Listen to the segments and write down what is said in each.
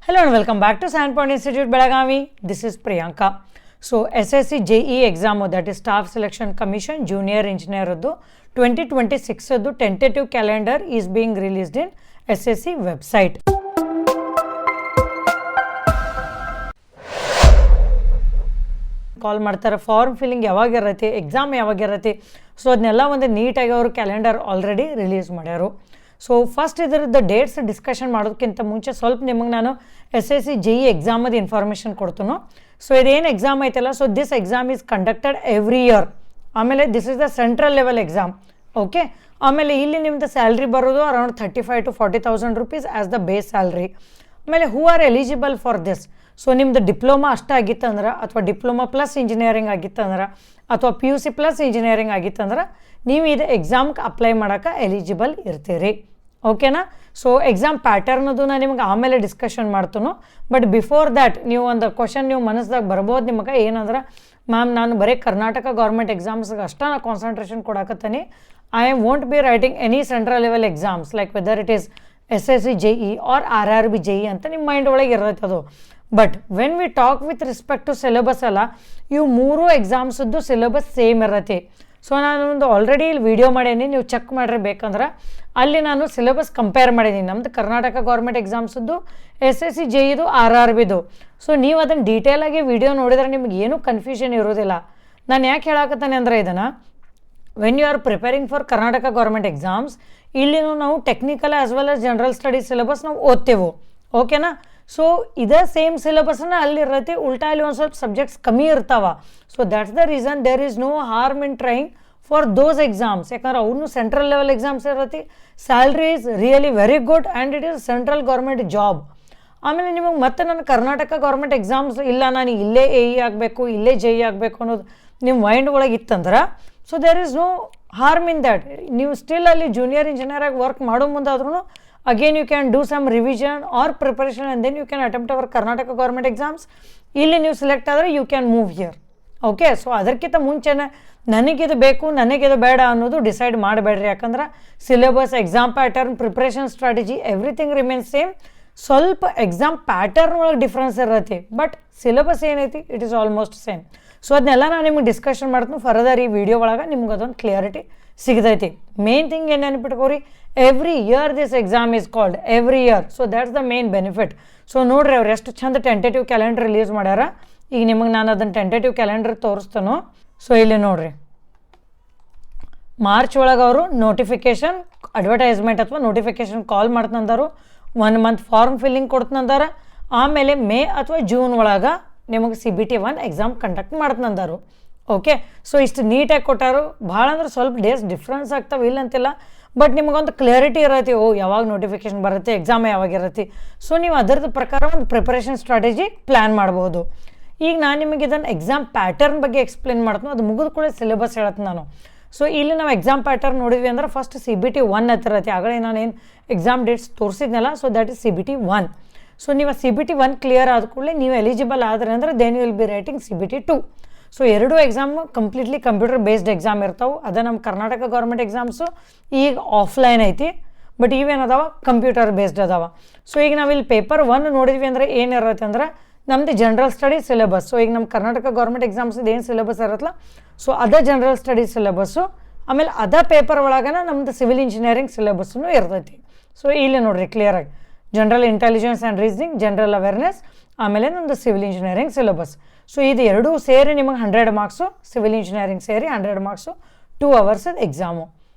Hello and welcome back to Sandpoint Institute Belagavi. This is Priyanka. So SSC JE exam, that is Staff Selection Commission Junior Engineer 2026 tentative calendar is being released in SSC website. Call ಮಾಡ್ತಾರೆ, form filling ಯಾವಾಗಿರತ್ತೆ, exam ಯಾವಾಗಿರತ್ತೆ, so ಅದನ್ನೆಲ್ಲ ಒಂದು ನೀಟಾಗಿ ಅವರು calendar already release ಮಾಡ್ಯಾರು. So first ಇದರದ್ದು dates discussion ಮಾಡೋದಕ್ಕಿಂತ ಮುಂಚೆ ಸ್ವಲ್ಪ ನಿಮಗೆ ನಾನು SSC JE ಎಕ್ಸಾಮದ ಇನ್ಫಾರ್ಮೇಷನ್ ಕೊಡ್ತೀನಿ. ಸೊ ಇದೇನು ಎಕ್ಸಾಮ್ ಐತಲ್ಲ, so this exam is conducted every year. ಆಮೇಲೆ this is the central level exam. Okay, ಆಮೇಲೆ ಇಲ್ಲಿ ನಿಮ್ಮದು ಸ್ಯಾಲ್ರಿ ಬರೋದು around 35,000 to 40,000 rupees as the base salary. ಆಮೇಲೆ who are eligible for this? So ನಿಮ್ಮದು ಡಿಪ್ಲೊಮಾ ಅಷ್ಟೇ ಆಗಿತ್ತಂದ್ರೆ, ಅಥವಾ ಡಿಪ್ಲೊಮಾ ಪ್ಲಸ್ ಇಂಜಿನಿಯರಿಂಗ್ ಆಗಿತ್ತಂದ್ರೆ, ಅಥವಾ PUC ಪ್ಲಸ್ ಇಂಜಿನಿಯರಿಂಗ್ ಆಗಿತ್ತಂದ್ರೆ ನೀವು ಇದು ಎಕ್ಸಾಮ್ಗೆ ಅಪ್ಲೈ ಮಾಡೋಕೆ ಎಲಿಜಿಬಲ್ ಇರ್ತೀರಿ. ಓಕೆನಾ? ಸೊ ಎಕ್ಸಾಮ್ ಪ್ಯಾಟರ್ನದು ನಾನು ನಿಮ್ಗೆ ಆಮೇಲೆ ಡಿಸ್ಕಷನ್ ಮಾಡ್ತೀನಿ. ಬಟ್ ಬಿಫೋರ್ ದ್ಯಾಟ್ ನೀವು ಒಂದು ಕ್ವಶನ್ ನೀವು ಮನಸ್ದಾಗ ಬರ್ಬೋದು ನಿಮಗೆ, ಏನಂದ್ರೆ ಮ್ಯಾಮ್ ನಾನು ಬರೀ ಕರ್ನಾಟಕ ಗೌರ್ಮೆಂಟ್ ಎಕ್ಸಾಮ್ಸ್ಗೆ ಅಷ್ಟೇ ನಾನು ಕಾನ್ಸಂಟ್ರೇಷನ್ ಕೊಡಕತ್ತೀನಿ. I won't be writing any central level exams like whether it is SSC JE or RRB JE ಅಂತ ನಿಮ್ಮ ಮೈಂಡ್ ಒಳಗೆ ಇರ್ತೈತೆ ಅದು. But when we talk with respect to syllabus ಅಲ್ಲ, ಇವು ಮೂರು ಎಕ್ಸಾಮ್ಸದ್ದು ಸಿಲೆಬಸ್ ಸೇಮ್ ಇರತ್ತೆ. ಸೊ ನಾನು ಒಂದು ಆಲ್ರೆಡಿ ಇಲ್ಲಿ ವಿಡಿಯೋ ಮಾಡೀನಿ, ನೀವು ಚೆಕ್ ಮಾಡಿರಿ ಬೇಕಂದ್ರೆ. ಅಲ್ಲಿ ನಾನು ಸಿಲೆಬಸ್ ಕಂಪೇರ್ ಮಾಡೀನಿ, ನಮ್ಮದು ಕರ್ನಾಟಕ ಗೌರ್ಮೆಂಟ್ ಎಕ್ಸಾಮ್ಸದ್ದು, SSC JEದು, RRBದು. ಸೊ ನೀವು ಅದನ್ನು ಡೀಟೇಲಾಗಿ ವಿಡಿಯೋ ನೋಡಿದ್ರೆ ನಿಮ್ಗೆ ಏನೂ ಕನ್ಫ್ಯೂಷನ್ ಇರೋದಿಲ್ಲ. ನಾನು ಯಾಕೆ ಹೇಳಕತ್ತಾನೆ ಅಂದರೆ ಇದನ್ನು, when you are preparing for Karnataka government exams, ಇಲ್ಲಿನೂ ನಾವು technical as well as general studies syllabus ನಾವು ಓದ್ತೇವೆ. ಓಕೆನಾ? ಸೊ ಇದೇ ಸೇಮ್ ಸಿಲೆಬಸ್ನ ಅಲ್ಲಿರತ್ತೆ, ಉಲ್ಟಾ ಅಲ್ಲಿ ಒಂದು ಸ್ವಲ್ಪ ಸಬ್ಜೆಕ್ಟ್ಸ್ ಕಮ್ಮಿ ಇರ್ತಾವ. So that's the reason there is no harm in trying for those exams. ಯಾಕಂದ್ರೆ ಅವನು ಸೆಂಟ್ರಲ್ ಲೆವೆಲ್ ಎಕ್ಸಾಮ್ಸ್ ಇರತ್ತೆ, salary is really very good and it is central government job. ಆಮೇಲೆ ನಿಮಗೆ ಮತ್ತೆ ನಾನು ಕರ್ನಾಟಕ ಗೌರ್ಮೆಂಟ್ ಎಕ್ಸಾಮ್ಸ್ ಇಲ್ಲ, ನಾನು ಇಲ್ಲೇ AE ಆಗಬೇಕು, ಇಲ್ಲೇ JE ಆಗಬೇಕು ಅನ್ನೋದು ನಿಮ್ಮ ಮೈಂಡ್ ಒಳಗೆ ಇತ್ತಂದ್ರೆ, so there is no harm in that. ನೀವು ಸ್ಟಿಲ್ ಅಲ್ಲಿ ಜೂನಿಯರ್ ಇಂಜಿನಿಯರಾಗಿ ವರ್ಕ್ ಮಾಡೋ ಮುಂದಾದ್ರೂ again you can do some revision or preparation and then you can attempt our Karnataka government exams. ಇಲ್ಲಿ ನೀವು ಸೆಲೆಕ್ಟ್ ಆದರೆ you can move here. Okay, so ಅದಕ್ಕಿಂತ ಮುಂಚೆನೇ ನನಗಿದು ಬೇಕು ನನಗಿದು ಬೇಡ ಅನ್ನೋದು ಡಿಸೈಡ್ ಮಾಡಬೇಡ್ರಿ. ಯಾಕಂದ್ರೆ syllabus, exam pattern, preparation strategy everything remains same. ಸ್ವಲ್ಪ ಎಕ್ಸಾಮ್ ಪ್ಯಾಟರ್ನ್ ಒಳಗೆ ಡಿಫ್ರೆನ್ಸ್ ಇರತ್ತೆ, ಬಟ್ ಸಿಲೆಬಸ್ ಏನೈತಿ it is almost same. So ಅದನ್ನೆಲ್ಲ ನಾನು ನಿಮಗೆ ಡಿಸ್ಕಷನ್ ಮಾಡ್ತೀನಿ ಫರ್ದರ್ ಈ ವಿಡಿಯೋ ಒಳಗೆ, ನಿಮ್ಗೆ ಅದೊಂದು ಕ್ಲಿಯರಿಟಿ ಸಿಗ್ತೈತಿ. ಮೇನ್ ಥಿಂಗ್ ಏನು ನೆನಪಿಟ್ಕೋರಿ, every year this exam is called every year. So that's the main benefit. So ನೋಡ್ರಿ ಅವ್ರು ಎಷ್ಟು ಚಂದ ಟೆಂಟೇಟಿವ್ ಕ್ಯಾಲೆಂಡರ್ ರಿಲೀಸ್ ಮಾಡ್ಯಾರ. ಈಗ ನಿಮಗೆ ನಾನು ಅದನ್ನು ಟೆಂಟೇಟಿವ್ ಕ್ಯಾಲೆಂಡರ್ ತೋರಿಸ್ತಾನೋ. ಸೊ ಇಲ್ಲಿ ನೋಡ್ರಿ, ಮಾರ್ಚ್ ಒಳಗೆ ಅವರು ನೋಟಿಫಿಕೇಶನ್ ಅಡ್ವರ್ಟೈಸ್ಮೆಂಟ್ ಅಥವಾ ನೋಟಿಫಿಕೇಶನ್ ಕಾಲ್ ಮಾಡ್ತಂದಾರು. 1 month ಫಾರ್ಮ್ ಫಿಲ್ಲಿಂಗ್ ಕೊಡ್ತಂದಾರ. ಆಮೇಲೆ ಮೇ ಅಥವಾ ಜೂನ್ ಒಳಗೆ ನಿಮಗೆ CBT 1 ಎಕ್ಸಾಮ್ ಕಂಡಕ್ಟ್ ಮಾಡ್ತಂದಾರು. ಓಕೆ, ಸೊ ಇಷ್ಟು ನೀಟಾಗಿ ಕೊಟ್ಟಾರು. ಭಾಳ ಅಂದ್ರೆ ಸ್ವಲ್ಪ ಡೇಸ್ ಡಿಫ್ರೆನ್ಸ್ ಆಗ್ತಾವೆ, ಇಲ್ಲ ಅಂತಿಲ್ಲ, ಬಟ್ ನಿಮಗೊಂದು ಕ್ಲಿಯರಿಟಿ ಇರತ್ತೆ. ಯಾವಾಗ ನೋಟಿಫಿಕೇಶನ್ ಬರುತ್ತೆ, ಎಕ್ಸಾಮ್ ಯಾವಾಗ ಇರತ್ತೆ. ಸೊ ನೀವು ಅದರದ್ದು ಪ್ರಕಾರ ಒಂದು ಪ್ರಿಪರೇಷನ್ ಸ್ಟ್ರಾಟಜಿ ಪ್ಲ್ಯಾನ್ ಮಾಡ್ಬೋದು. ಈಗ ನಾನು ನಿಮಗೆ ಇದನ್ನು ಎಕ್ಸಾಮ್ ಪ್ಯಾಟರ್ನ್ ಬಗ್ಗೆ ಎಕ್ಸ್ಪ್ಲೇನ್ ಮಾಡ್ತೀನಿ, ಅದು ಮುಗಿದ ಕೂಡ ಸಿಲೆಬಸ್ ಹೇಳ್ತೀನಿ ನಾನು. ಸೊ ಇಲ್ಲಿ ನಾವು ಎಕ್ಸಾಮ್ ಪ್ಯಾಟರ್ನ್ ನೋಡಿದ್ವಿ ಅಂದ್ರೆ ಫಸ್ಟ್ CBT 1 ಹತ್ತಿರತ್ತೆ. ಆಗಲೇ ನಾನೇನು ಎಕ್ಸಾಮ್ ಡೇಟ್ಸ್ ತೋರಿಸಿದ್ನಲ್ಲ, so that is CBT 1. So ನೀವು CBT 1 ಕ್ಲಿಯರ್ ಆದ ಕೂಡಲೇ ನೀವು ಎಲಿಜಿಬಲ್ ಆದರೆ ಅಂದರೆ then you will be writing CBT 2. So ಎರಡೂ exam completely computer based exam ಇರ್ತಾವೆ. ಅದೇ ನಮ್ಮ ಕರ್ನಾಟಕ ಗೌರ್ಮೆಂಟ್ ಎಕ್ಸಾಮ್ಸು ಈಗ ಆಫ್ಲೈನ್ ಐತಿ, ಬಟ್ ಇವೇನದಾವ ಕಂಪ್ಯೂಟರ್ ಬೇಸ್ಡ್ ಅದಾವ. ಸೊ ಈಗ ನಾವಿಲ್ಲಿ ಪೇಪರ್ 1 ನೋಡಿದ್ವಿ ಅಂದರೆ ಏನಿರುತ್ತೆ ಅಂದ್ರೆ ನಮ್ಮದು ಜನರಲ್ ಸ್ಟಡೀಸ್ ಸಿಲೆಬಸ್. ಸೊ ಈಗ ನಮ್ಮ ಕರ್ನಾಟಕ ಗೌರ್ಮೆಂಟ್ ಎಕ್ಸಾಮ್ಸ್ದು ಏನು ಸಿಲೆಬಸ್ ಇರತ್ತಲ್ಲ, ಸೊ ಅದೇ ಜನರಲ್ ಸ್ಟಡೀಸ್ ಸಿಲೆಬಸ್ಸು. ಆಮೇಲೆ ಅದೇ ಪೇಪರ್ ಒಳಗನ ನಮ್ಮದು ಸಿವಿಲ್ ಇಂಜಿನಿಯರಿಂಗ್ ಸಿಲೆಬಸ್ಸೂ ಇರ್ತೈತಿ. ಸೊ ಇಲ್ಲಿ ನೋಡಿರಿ ಕ್ಲಿಯರಾಗಿ general intelligence and reasoning, general awareness, ಆಮೇಲೆ ನಮ್ಮದು ಸಿವಿಲ್ ಇಂಜಿನಿಯರಿಂಗ್ ಸಿಲೆಬಸ್. ಸೊ ಇದು ಎರಡೂ ಸೇರಿ ನಿಮಗೆ 100 ಮಾರ್ಕ್ಸು, ಸಿವಿಲ್ ಇಂಜಿನಿಯರಿಂಗ್ ಸೇರಿ 100 ಮಾರ್ಕ್ಸು, 2 hours ಎಕ್ಸಾಮು.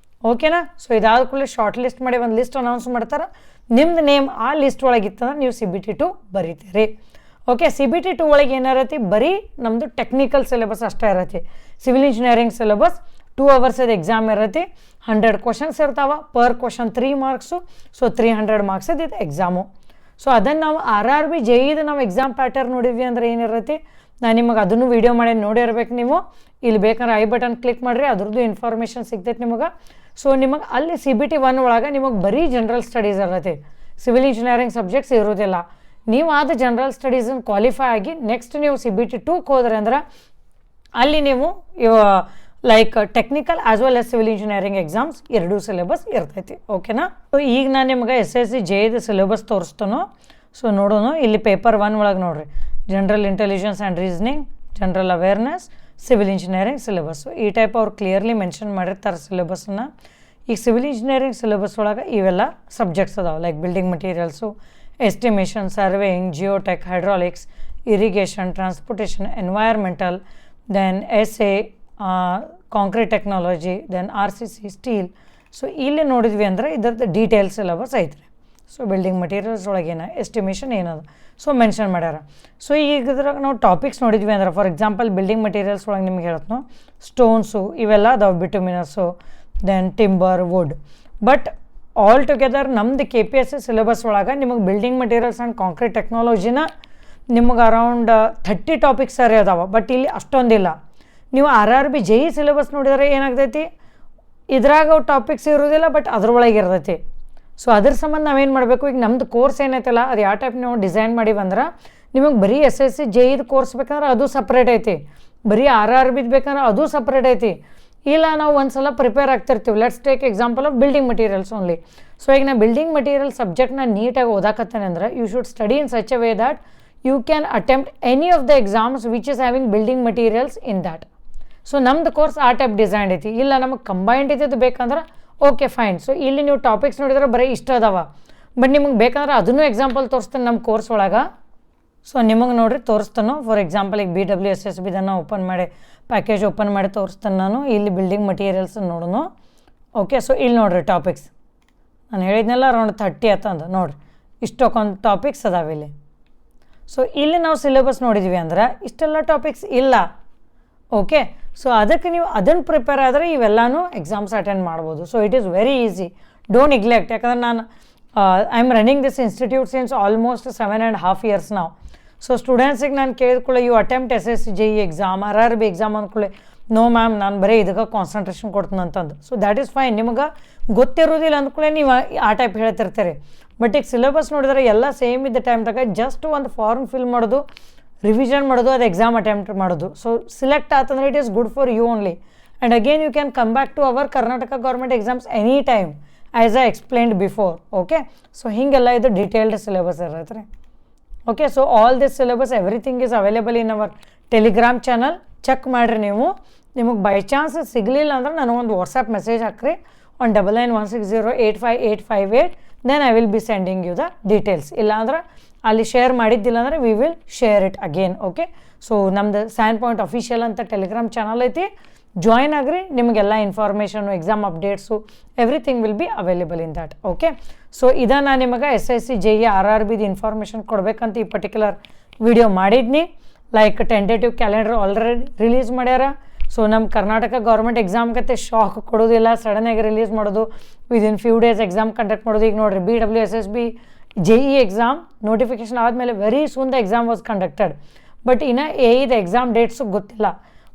ಓಕೆನಾ? ಸೊ ಇದಾದ ಕೂಡಲೇ ಶಾರ್ಟ್ ಲಿಸ್ಟ್ ಮಾಡಿ ಒಂದು ಲಿಸ್ಟ್ ಅನೌನ್ಸ್ ಮಾಡ್ತಾರೆ. ನಿಮ್ದು ನೇಮ್ ಆ ಲಿಸ್ಟ್ ಒಳಗಿತ್ತಂದ್ರೆ ನೀವು CBT 2 ಬರೀತೀರಿ. ಓಕೆ, CBT 2 ಒಳಗೆ ಏನಿರತ್ತೆ, ಬರೀ ನಮ್ಮದು ಟೆಕ್ನಿಕಲ್ ಸಿಲೆಬಸ್ ಅಷ್ಟೇ ಇರತ್ತೆ. Civil engineering syllabus 2 hours exam ಇರತ್ತೆ. 100 ಕ್ವಶನ್ಸ್ ಇರ್ತಾವೆ, per question 3 marks. So 300 marks ಇದು ಎಕ್ಸಾಮು. ಸೊ ಅದನ್ನು ನಾವು RRB JEದು ನಾವು ಎಕ್ಸಾಮ್ ಪ್ಯಾಟರ್ನ್ ನೋಡಿದ್ವಿ ಅಂದರೆ ಏನಿರತ್ತೆ, ನಾನು ನಿಮಗೆ ಅದನ್ನು ವೀಡಿಯೋ ಮಾಡಿ ನೋಡಿರ್ಬೇಕು ನೀವು. ಇಲ್ಲಿ ಬೇಕಂದ್ರೆ ಐ ಬಟನ್ ಕ್ಲಿಕ್ ಮಾಡಿರಿ, ಅದ್ರದ್ದು ಇನ್ಫಾರ್ಮೇಷನ್ ಸಿಗ್ತೈತೆ ನಿಮಗೆ. ಸೊ ನಿಮಗೆ ಅಲ್ಲಿ CBT 1 ಒಳಗೆ ನಿಮಗೆ ಬರೀ ಜನರಲ್ ಸ್ಟಡೀಸ್ ಇರತ್ತೆ, ಸಿವಿಲ್ ಇಂಜಿನಿಯರಿಂಗ್ ಸಬ್ಜೆಕ್ಟ್ಸ್ ಇರೋದಿಲ್ಲ. ನೀವು ಆದ ಜನರಲ್ ಸ್ಟಡೀಸನ್ನು ಕ್ವಾಲಿಫೈ ಆಗಿ ನೆಕ್ಸ್ಟ್ ನೀವು CBT 2ಗೆ ಹೋದ್ರೆ ಅಂದ್ರೆ ಅಲ್ಲಿ ನೀವು like technical as well as civil engineering exams ಎರಡೂ ಸಿಲೆಬಸ್ ಇರ್ತೈತಿ. ಓಕೆನಾ? ಸೊ ಈಗ ನಾನು ನಿಮಗೆ SSC JEದು ಸಿಲೆಬಸ್ ತೋರಿಸ್ತಾನೋ. ಸೊ ನೋಡೋಣ ಇಲ್ಲಿ ಪೇಪರ್ 1 ಒಳಗೆ ನೋಡಿರಿ general intelligence and reasoning, general awareness, civil engineering syllabus ಈ ಟೈಪ್ ಅವ್ರು ಕ್ಲಿಯರ್ಲಿ ಮೆನ್ಷನ್ ಮಾಡಿರ್ತಾರೆ ಸಿಲೆಬಸ್ಸನ್ನು. ಈಗ ಸಿವಿಲ್ ಇಂಜಿನಿಯರಿಂಗ್ ಸಿಲೆಬಸ್ ಒಳಗೆ ಇವೆಲ್ಲ ಸಬ್ಜೆಕ್ಟ್ಸ್ ಅದಾವೆ like building materials, estimation, surveying, ಜಿಯೋಟೆಕ್, hydraulics, irrigation, transportation, environmental, then S A, concrete technology, then RCC, steel. So ಇಲ್ಲಿ ನೋಡಿದ್ವಿ ಅಂದರೆ ಇದರದ್ದು ಡೀಟೇಲ್ ಸಿಲೆಬಸ್ ಐತ್ರಿ. ಸೊ ಬಿಲ್ಡಿಂಗ್ ಮಟೀರಿಯಲ್ಸ್ ಒಳಗೇನ ಎಸ್ಟಿಮೇಷನ್ ಏನದು ಸೊ ಮೆನ್ಷನ್ ಮಾಡ್ಯಾರ. ಸೊ ಈಗ ಇದ್ರಾಗ ನಾವು ಟಾಪಿಕ್ಸ್ ನೋಡಿದ್ವಿ ಅಂದ್ರೆ ಫಾರ್ ಎಕ್ಸಾಂಪಲ್ ಬಿಲ್ಡಿಂಗ್ ಮಟೀರಿಯಲ್ಸ್ ಒಳಗೆ ನಿಮ್ಗೆ ಹೇಳ್ತು ಸ್ಟೋನ್ಸು ಇವೆಲ್ಲ ಅದಾವೆ, bituminous, then timber, wood. But all together ನಮ್ದು KPSC ಸಿಲೆಬಸ್ ಒಳಗೆ ನಿಮಗೆ ಬಿಲ್ಡಿಂಗ್ ಮಟೀರಿಯಲ್ಸ್ ಆ್ಯಂಡ್ ಕಾಂಕ್ರೀಟ್ ಟೆಕ್ನಾಲಜಿನ ನಿಮಗೆ ಅರೌಂಡ್ 30 ಟಾಪಿಕ್ಸ್ ಸರಿ ಅದಾವೆ. ಬಟ್ ಇಲ್ಲಿ ಅಷ್ಟೊಂದಿಲ್ಲ. ನೀವು RRB JE ಸಿಲೆಬಸ್ ನೋಡಿದರೆ ಏನಾಗ್ತೈತಿ, ಇದ್ರಾಗ ಟಾಪಿಕ್ಸ್ ಇರೋದಿಲ್ಲ ಬಟ್ ಅದ್ರೊಳಗೆ ಇರ್ತೈತಿ. ಸೊ ಅದ್ರ ಸಂಬಂಧ ನಾವೇನು ಮಾಡಬೇಕು, ಈಗ ನಮ್ಮದು ಕೋರ್ಸ್ ಏನೈತಲ್ಲ ಅದು ಯಾವ ಟೈಪ್ ನಾವು ಡಿಸೈನ್ ಮಾಡಿವಂದ್ರೆ ನಿಮಗೆ ಬರೀ SSC JE ಕೋರ್ಸ್ ಬೇಕಂದ್ರೆ ಅದು ಸಪ್ರೇಟ್ ಐತಿ, ಬರೀ RRB ಬೇಕಂದ್ರೆ ಅದು ಸಪ್ರೇಟ್ ಐತಿ. ಇಲ್ಲ ನಾವು ಒಂದು ಸಲ ಪ್ರಿಪೇರ್ ಆಗ್ತಿರ್ತೀವಿ. Let's take example of building materials only. So ಈಗ ನಾ ಬಿಲ್ಡಿಂಗ್ ಮಟೀರಿಯಲ್ ಸಬ್ಜೆಕ್ಟ್ನ ನೀಟಾಗಿ ಓದಾಕತ್ತೇನೆ ಅಂದ್ರೆ you should study in such a way that you can attempt any of the exams which is having building materials in that. So ನಮ್ದು course ಆ type design ಐತಿ. ಇಲ್ಲ ನಮಗೆ ಕಂಬೈಂಡ್ ಇದ್ದು ಬೇಕಂದ್ರೆ ಓಕೆ ಫೈನ್. ಸೊ ಇಲ್ಲಿ ನೀವು ಟಾಪಿಕ್ಸ್ ನೋಡಿದ್ರೆ ಬರೀ ಇಷ್ಟ ಅದಾವ, ಬಟ್ ನಿಮಗೆ ಬೇಕಂದ್ರೆ ಅದನ್ನು ಎಕ್ಸಾಂಪಲ್ ತೋರಿಸ್ತೇನೆ ನಮ್ಮ ಕೋರ್ಸ್ ಒಳಗೆ. ಸೊ ನಿಮಗೆ ನೋಡಿರಿ ತೋರಿಸ್ತಾನು. ಫಾರ್ ಎಕ್ಸಾಂಪಲ್ ಈಗ BWSSBದನ್ನು ಓಪನ್ ಮಾಡಿ ಪ್ಯಾಕೇಜ್ ಓಪನ್ ಮಾಡಿ ತೋರಿಸ್ತೇನೆ ನಾನು. ಇಲ್ಲಿ ಬಿಲ್ಡಿಂಗ್ ಮಟೀರಿಯಲ್ಸ್ ನೋಡೋಣ. ಓಕೆ, ಸೊ ಇಲ್ಲಿ ನೋಡಿರಿ ಟಾಪಿಕ್ಸ್ ನಾನು ಹೇಳಿದ್ನೆಲ್ಲ ಅರೌಂಡ್ 30 ಆತಂದು ನೋಡಿರಿ ಇಷ್ಟೊಂದು ಟಾಪಿಕ್ಸ್ ಅದಾವೆ ಇಲ್ಲಿ. ಸೊ ಇಲ್ಲಿ ನಾವು ಸಿಲೆಬಸ್ ನೋಡಿದ್ವಿ ಅಂದ್ರೆ ಇಷ್ಟೆಲ್ಲ ಟಾಪಿಕ್ಸ್ ಇಲ್ಲ. ಓಕೆ, ಸೊ ಅದಕ್ಕೆ ನೀವು ಅದನ್ನು ಪ್ರಿಪೇರ್ ಆದರೆ ಇವೆಲ್ಲನೂ ಎಕ್ಸಾಮ್ಸ್ ಅಟೆಂಡ್ ಮಾಡ್ಬೋದು. So it is very easy, don't neglect. ಯಾಕಂದ್ರೆ ನಾನು I am running this institute since almost 7.5 years ನಾವು. ಸೊ ಸ್ಟೂಡೆಂಟ್ಸಿಗೆ ನಾನು ಕೇಳಿದ್ಕೊಳ್ಳೆ you attempt SSC JE exam, RRB exam ಅಂದ್ಕೊಳ್ಳಿ, ನೋ ಮ್ಯಾಮ್ ನಾನು ಬರೀ ಇದಕ್ಕೆ ಕಾನ್ಸಂಟ್ರೇಷನ್ ಕೊಡ್ತೀನಿ ಅಂತಂದು. So that is fine. ನಿಮಗೆ ಗೊತ್ತಿರೋದಿಲ್ಲ ಅಂದ್ಕೊಳ್ಳೆ ನೀವು ಆ ಟೈಪ್ ಹೇಳ್ತಿರ್ತೀರಿ. ಬಟ್ ಈಗ ಸಿಲೆಬಸ್ ನೋಡಿದ್ರೆ ಎಲ್ಲ ಸೇಮ್ ಇದ್ದ ಟೈಮ್ದಾಗ ಜಸ್ಟ್ ಒಂದು ಫಾರ್ಮ್ ಫಿಲ್ ಮಾಡೋದು, ರಿವಿಷನ್ ಮಾಡೋದು, ಅದು ಎಕ್ಸಾಮ್ ಅಟೆಂಪ್ಟ್ ಮಾಡೋದು. ಸೊ ಸಿಲೆಕ್ಟ್ ಆತಂದ್ರೆ it is good for you only. And again you can come back to our Karnataka government exams any time as I explained before. Okay, so ಹೀಗೆಲ್ಲ ಇದು detailed syllabus ಇರತ್ತೆ ರೀ. Okay, so all this syllabus everything is available in our Telegram channel. Check ಮಾಡಿರಿ ನೀವು. ನಿಮಗೆ by chance ಸಿಗಲಿಲ್ಲ ಅಂದ್ರೆ ನನಗೊಂದು ವಾಟ್ಸಪ್ ಮೆಸೇಜ್ ಹಾಕ್ರಿ on 9916085858. Then I will be sending you the details. ಇಲ್ಲಾಂದ್ರೆ ಅಲ್ಲಿ ಶೇರ್ ಮಾಡಿದ್ದಿಲ್ಲ ಅಂದರೆ we will share it again. Okay, so ನಮ್ದು ಸ್ಯಾನ್ ಪಾಯಿಂಟ್ ಅಫಿಷಿಯಲ್ ಅಂತ ಟೆಲಿಗ್ರಾಮ್ ಚಾನಲ್ ಐತಿ, ಜಾಯ್ನ್ ಆಗ್ರಿ. ನಿಮಗೆಲ್ಲ information, exam updates everything will be available in that. Okay, so ಇದನ್ನು ನಿಮಗೆ SSC JE RRBದು ಇನ್ಫಾರ್ಮೇಷನ್ ಕೊಡಬೇಕಂತ ಈ ಪರ್ಟಿಕ್ಯುಲರ್ ವಿಡಿಯೋ ಮಾಡಿದ್ನಿ. Like tentative calendar already release ಮಾಡ್ಯಾರ. ಸೊ ನಮ್ಮ ಕರ್ನಾಟಕ ಗೌರ್ಮೆಂಟ್ ಎಕ್ಸಾಮ್ಗತ್ತೆ ಶಾಕ್ ಕೊಡೋದಿಲ್ಲ, ಸಡನ್ನಾಗಿ ರಿಲೀಸ್ ಮಾಡೋದು, within few days exam conduct ಮಾಡೋದು. ಈಗ ನೋಡಿರಿ BWSSB JE ಎಕ್ಸಾಮ್ ನೋಟಿಫಿಕೇಶನ್ ಆದಮೇಲೆ very soon the exam was conducted. But ಇನ್ನು AEದ ಎಕ್ಸಾಮ್ ಡೇಟ್ಸು ಗೊತ್ತಿಲ್ಲ.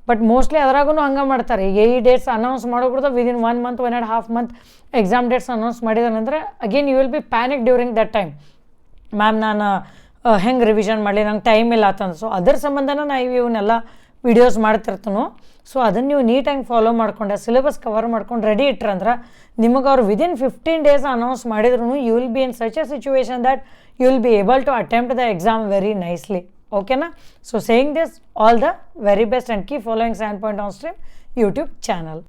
ಬಟ್ ಮೋಸ್ಟ್ಲಿ ಅದ್ರಾಗೂ ಹಂಗೆ ಮಾಡ್ತಾರೆ. AE ಡೇಟ್ಸ್ ಅನೌನ್ಸ್ ಮಾಡೋಬಿಡ್ದು within 1 month 1.5 month exam dates announce ಮಾಡಿದ ನಂತರ again you will be panic during that time. Ma'am ನಾನು ಹೆಂಗೆ ರಿವಿಷನ್ ಮಾಡಲಿ, ನಂಗೆ ಟೈಮ್ ಇಲ್ಲ ಅಂತಂದು. ಸೊ ಅದರ ಸಂಬಂಧನ ನಾವು ಇವನ್ನೆಲ್ಲ ವೀಡಿಯೋಸ್ ಮಾಡ್ತಿರ್ತಾನೋ. ಸೊ ಅದನ್ನು ನೀವು ನೀಟಾಗಿ ಫಾಲೋ ಮಾಡ್ಕೊಂಡೆ ಸಿಲೆಬಸ್ ಕವರ್ ಮಾಡ್ಕೊಂಡು ರೆಡಿ ಇಟ್ರಂದ್ರೆ ನಿಮಗೆ ಅವ್ರು ವಿದಿನ್ 15 days ಅನೌನ್ಸ್ ಮಾಡಿದ್ರು you will be in such a situation that you will be able to attempt the exam very nicely. ಓಕೆನಾ? So saying this, all the very best and keep following San Point on stream YouTube channel.